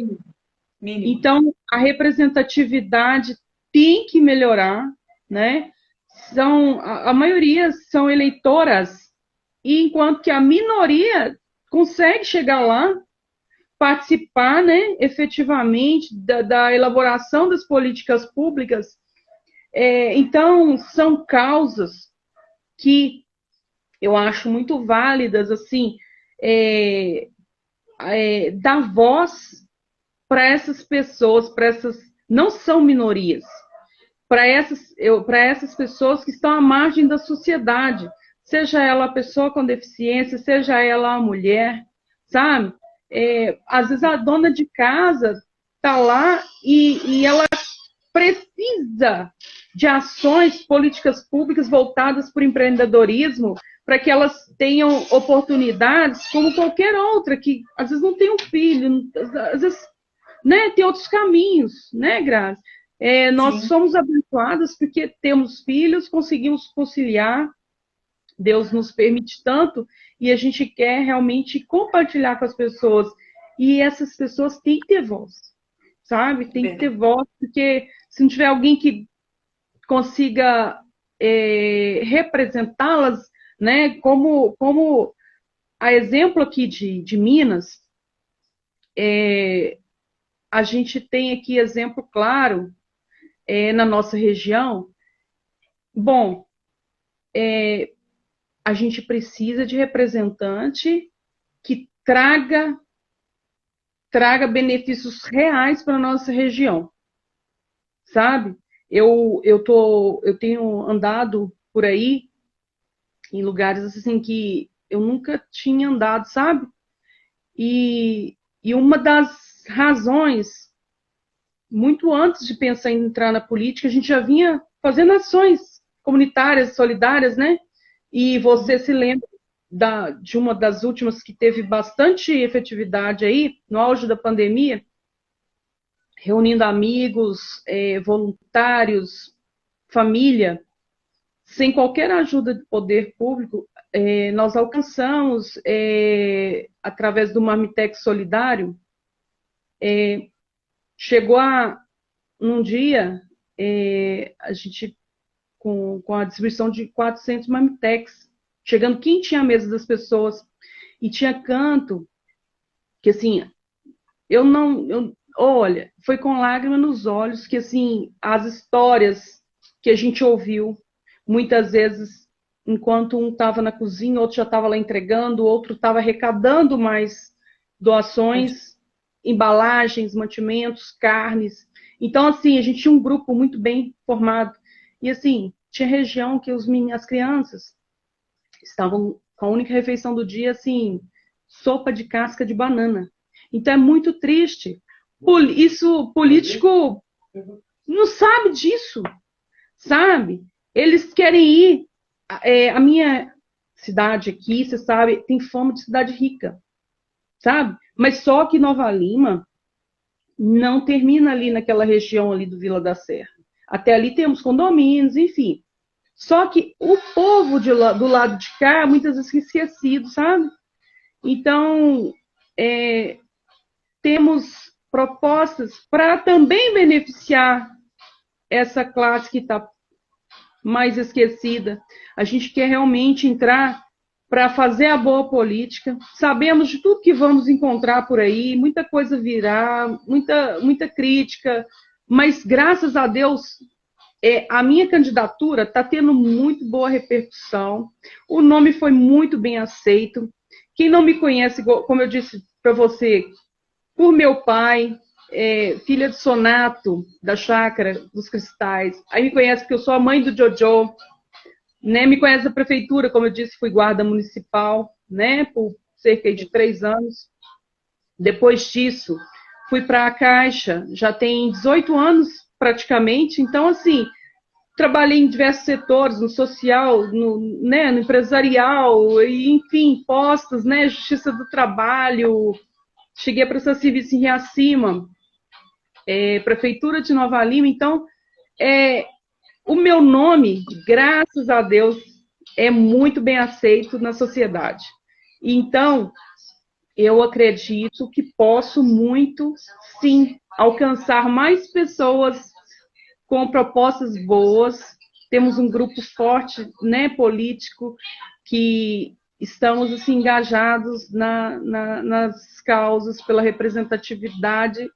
Mínimo. Então, a representatividade tem que melhorar, né? A maioria são eleitoras, e enquanto que a minoria consegue chegar lá, participar, né, efetivamente da elaboração das políticas públicas. Então, são causas que eu acho muito válidas, assim, dar voz para essas pessoas, não são minorias, para essas pessoas que estão à margem da sociedade, seja ela a pessoa com deficiência, seja ela a mulher, sabe? Às vezes a dona de casa está lá e ela precisa de ações, políticas públicas voltadas para o empreendedorismo, para que elas tenham oportunidades como qualquer outra, que às vezes não tem um filho, às vezes, né, tem outros caminhos, né, Grazi? Nós Sim, somos abençoadas porque temos filhos, conseguimos conciliar, Deus nos permite tanto, e a gente quer realmente compartilhar com as pessoas. E essas pessoas têm que ter voz, sabe? Tem que ter verdade. voz, porque se não tiver alguém que consiga representá-las, né? Como a exemplo aqui de Minas, a gente tem aqui exemplo claro na nossa região. Bom, a gente precisa de representante que traga benefícios reais para a nossa região, sabe? Eu tenho andado por aí em lugares assim que eu nunca tinha andado, sabe? E uma das razões, muito antes de pensar em entrar na política, a gente já vinha fazendo ações comunitárias, solidárias, né? E você se lembra de uma das últimas que teve bastante efetividade aí, no auge da pandemia, reunindo amigos, voluntários, família, sem qualquer ajuda de poder público, nós alcançamos, através do Marmitex Solidário, chegou num dia, a gente, com a distribuição de 400 Marmitex, chegando quem tinha a mesa das pessoas, e tinha canto, que assim, olha, foi com lágrima nos olhos que, assim, as histórias que a gente ouviu, muitas vezes, enquanto um estava na cozinha, outro já estava lá entregando, outro estava arrecadando mais doações, embalagens, mantimentos, carnes. Então, assim, a gente tinha um grupo muito bem formado. E assim, tinha região que as crianças estavam com a única refeição do dia, assim, sopa de casca de banana. Então é muito triste. Isso, político não sabe disso, sabe? Eles querem ir. A minha cidade aqui, você sabe, tem fama de cidade rica, sabe? Mas só que Nova Lima não termina ali naquela região ali do Vila da Serra. Até ali temos condomínios, enfim. Só que o povo do lado de cá, muitas vezes esquecido, sabe? Então, temos propostas para também beneficiar essa classe que está mais esquecida. A gente quer realmente entrar para fazer a boa política. Sabemos de tudo que vamos encontrar por aí, muita coisa virá, muita crítica, mas graças a Deus a minha candidatura está tendo muito boa repercussão. O nome foi muito bem aceito. Quem não me conhece, como eu disse para você, por meu pai, filha de Sonato, da Chácara dos Cristais. Aí me conhece porque eu sou a mãe do Jojo, né? Me conhece da prefeitura, como eu disse, fui guarda municipal, né? Por cerca de 3 anos. Depois disso, fui para a Caixa, já tem 18 anos praticamente. Então, assim, trabalhei em diversos setores, no social, no empresarial, e, enfim, postos, né? Justiça do Trabalho. Cheguei a prestar serviço em Riacima, Prefeitura de Nova Lima. Então, o meu nome, graças a Deus, é muito bem aceito na sociedade. Então, eu acredito que posso muito, sim, alcançar mais pessoas com propostas boas. Temos um grupo forte, né, político, que estamos assim, engajados nas causas pela representatividade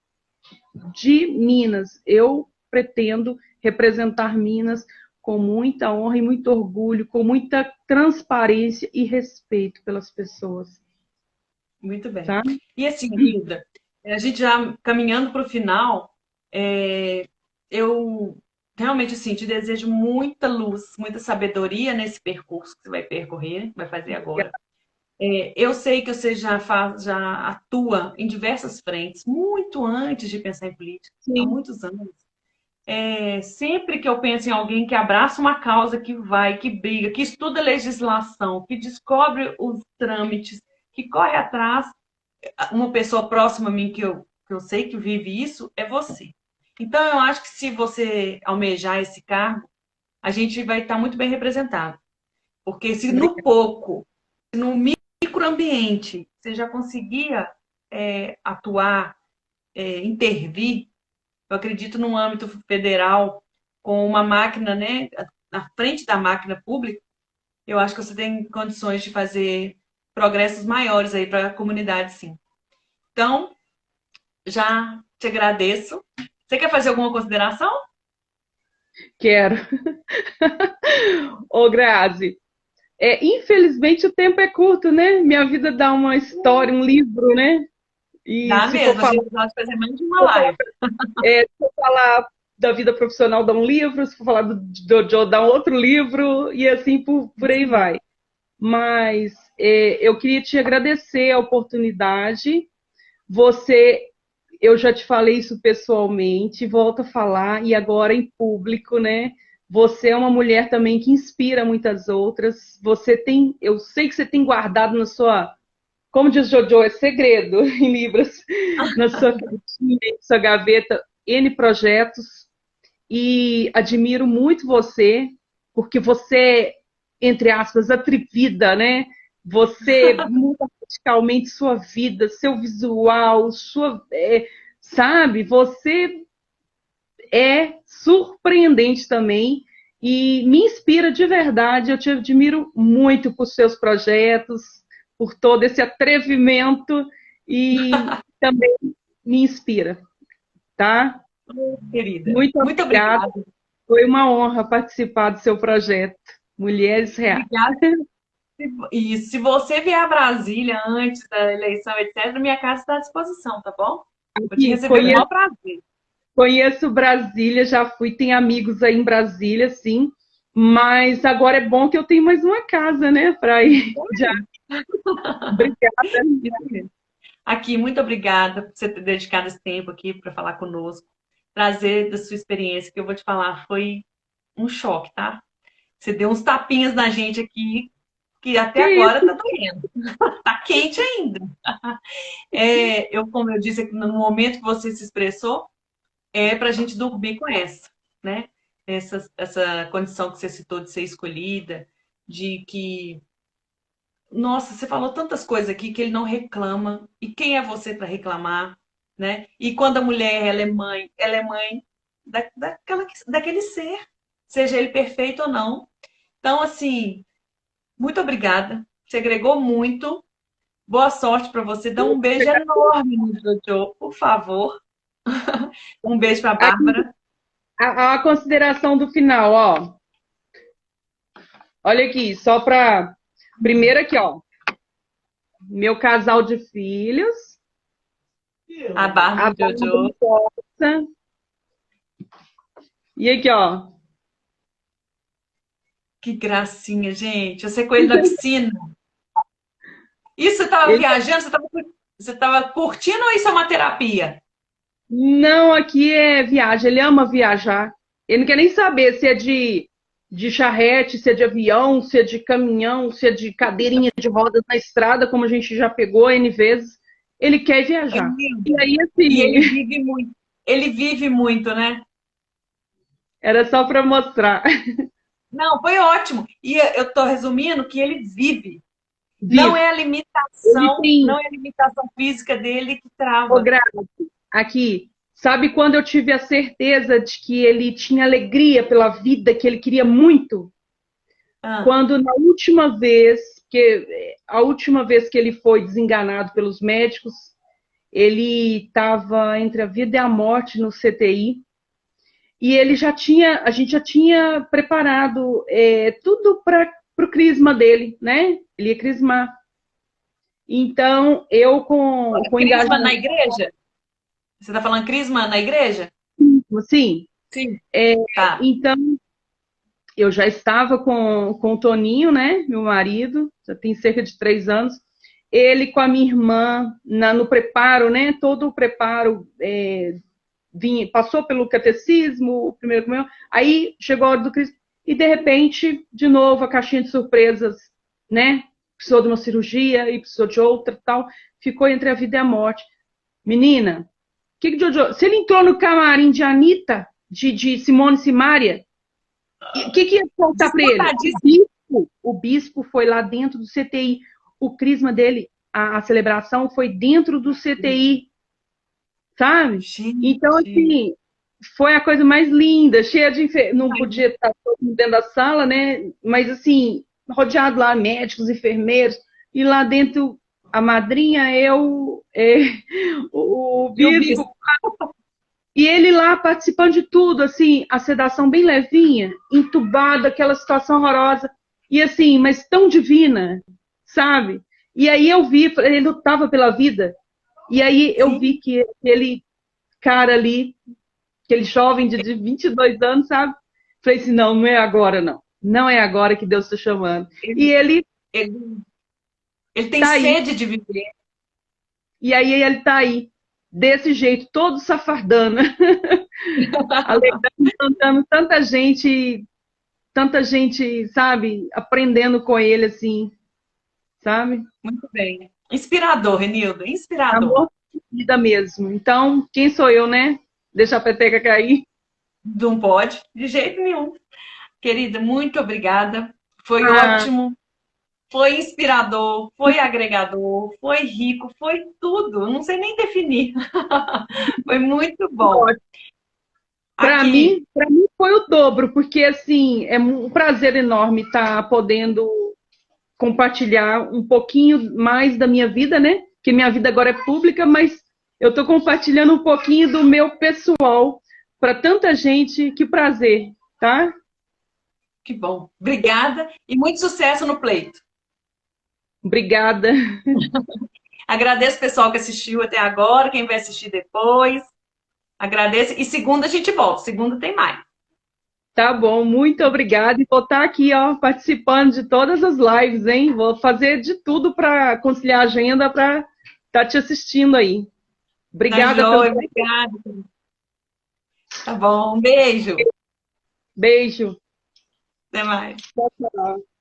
de Minas. Eu pretendo representar Minas com muita honra e muito orgulho, com muita transparência e respeito pelas pessoas. Muito bem. Tá? E assim, Hilda, a gente já caminhando para o final, eu realmente assim, te desejo muita luz, muita sabedoria nesse percurso que você vai percorrer, vai fazer agora. Eu sei que você já atua em diversas frentes, muito antes de pensar em política, há Sim. muitos anos. Sempre que eu penso em alguém que abraça uma causa, que vai, que briga, que estuda legislação, que descobre os trâmites, que corre atrás, uma pessoa próxima a mim que eu sei que vive isso, é você. Então, eu acho que se você almejar esse cargo, a gente vai estar muito bem representado. Porque se no pouco, no microambiente, você já conseguia atuar, intervir, eu acredito num âmbito federal, com uma máquina, né, na frente da máquina pública, eu acho que você tem condições de fazer progressos maiores aí para a comunidade, sim. Então, já te agradeço. Você quer fazer alguma consideração? Quero. Ô, Grazi, infelizmente o tempo é curto, né? Minha vida dá uma história, um livro, né? E Dá se mesmo, for a falar, gente pode fazer mais de uma live. se for falar da vida profissional, dá um livro, se for falar do Joe, dá um outro livro, e assim por aí vai. Mas eu queria te agradecer a oportunidade. Eu já te falei isso pessoalmente, volto a falar, e agora em público, né? Você é uma mulher também que inspira muitas outras. Eu sei que você tem guardado na sua, como diz Jojo, é segredo em Libras, na sua caixinha, na sua gaveta, N projetos, e admiro muito você, porque você, entre aspas, atrevida, né? Você muda radicalmente sua vida, seu visual, sabe? Você é surpreendente também e me inspira de verdade. Eu te admiro muito por seus projetos, por todo esse atrevimento e também me inspira, tá? Querida, Muito muito obrigada. obrigada. Foi uma honra participar do seu projeto, Mulheres Reais. Obrigada. E se você vier a Brasília antes da eleição, etc., minha casa está à disposição, tá bom? Vou te E receber com o maior prazer. Conheço Brasília, já fui, tenho amigos aí em Brasília, sim. Mas agora é bom que eu tenho mais uma casa, né, para ir. Já. Obrigada. Isso mesmo. Aqui, muito obrigada por você ter dedicado esse tempo aqui para falar conosco, trazer da sua experiência, que eu vou te falar, foi um choque, tá? Você deu uns tapinhas na gente aqui, que até Que agora isso? tá doendo. Tá quente ainda. Como eu disse, no momento que você se expressou, é para a gente dormir com essa, né? Essa condição que você citou de ser escolhida, de que, nossa, você falou tantas coisas aqui que ele não reclama. E quem é você para reclamar, né? E quando a mulher ela é mãe daquele ser, seja ele perfeito ou não. Então, assim, muito obrigada. Você agregou muito. Boa sorte para você. Dá um beijo enorme no Jojo, por favor. Um beijo para a Aqui, Bárbara. a consideração do final, ó. Olha aqui, só para. Primeiro aqui, ó. Meu casal de filhos. A Bárbara A e o Jojo. Bárbara. E aqui, ó. Que gracinha, gente. Você com ele na piscina. Isso você estava Ele... viajando? Você estava curtindo ou isso é uma terapia? Não, aqui é viagem. Ele ama viajar. Ele não quer nem saber se é de charrete, se é de avião, se é de caminhão, se é de cadeirinha de rodas na estrada, como a gente já pegou N vezes. Ele quer É viajar. lindo. E aí, E ele assim, vive muito. Ele vive muito, né? era só para mostrar. Não, foi ótimo. E eu estou resumindo que ele vive. Não Vive. é a Ele limitação, tem não é a limitação física dele que Ô, trava. Grazi, aqui, sabe quando eu tive a certeza de que ele tinha alegria pela vida, que ele queria muito? Ah, Quando na última vez, a última vez que ele foi desenganado pelos médicos, ele estava entre a vida e a morte no CTI, e a gente já tinha preparado tudo para o crisma dele, né? Ele ia crismar. Então, eu com crisma na engajamento, igreja? Você está falando crisma na igreja? assim, Sim. Tá. então eu já estava com o Toninho, né? Meu marido, já tem cerca de 3 anos. Ele com a minha irmã no preparo, né? Todo o preparo passou pelo catecismo, o primeiro comunhão, aí chegou a hora do Cristo, e de repente, de novo, a caixinha de surpresas, né? Precisou de uma cirurgia e precisou de outra tal. Ficou entre a vida e a morte. Menina, Jojo, se ele entrou no camarim de Anitta, de Simone Simaria, o que ia contar para ele? O bispo foi lá dentro do CTI. O crisma dele, a celebração foi dentro do CTI, sabe? Então, Gente. assim, foi a coisa mais linda, cheia de não podia estar todo mundo dentro da sala, né? Mas, assim, rodeado lá, médicos, enfermeiros, e lá dentro a madrinha, o E o bispo. bispo? E ele lá participando de tudo, assim, a sedação bem levinha, entubado, aquela situação horrorosa. E assim, mas tão divina, sabe? E aí eu vi, ele lutava pela vida. E aí eu vi que aquele cara ali, aquele jovem de 22 anos, sabe? Falei assim, não, não é agora, não. Não é agora que Deus está chamando. E ele Ele tem tá aí. sede de viver. E aí ele tá aí, desse jeito, todo safardana. Alegrando, cantando, tanta gente, sabe, aprendendo com ele, assim, sabe? Muito bem. Inspirador, Renilda, inspirador. Amor de vida mesmo. Então, quem sou eu, né? Deixa a peteca cair. Não pode, de jeito nenhum. Querida, muito obrigada. Foi Ah, ótimo, foi inspirador, foi agregador, foi rico, foi tudo. Não sei nem definir. Foi muito bom. para Aqui, mim, para mim foi o dobro, porque assim, é um prazer enorme estar podendo compartilhar um pouquinho mais da minha vida, né? Que minha vida agora é pública, mas eu estou compartilhando um pouquinho do meu pessoal para tanta gente. Que prazer, tá? que bom. Obrigada e muito sucesso no pleito. Obrigada. Agradeço o pessoal que assistiu até agora, quem vai assistir depois. Agradeço. E segunda a gente volta. Segunda tem mais. Tá bom, muito obrigada. E vou estar aqui, ó, participando de todas as lives, hein? Vou fazer de tudo para conciliar a agenda para estar te assistindo aí. Obrigada. Tá joia, obrigada. Tá bom, um beijo. Beijo. Até mais. Tchau, tchau.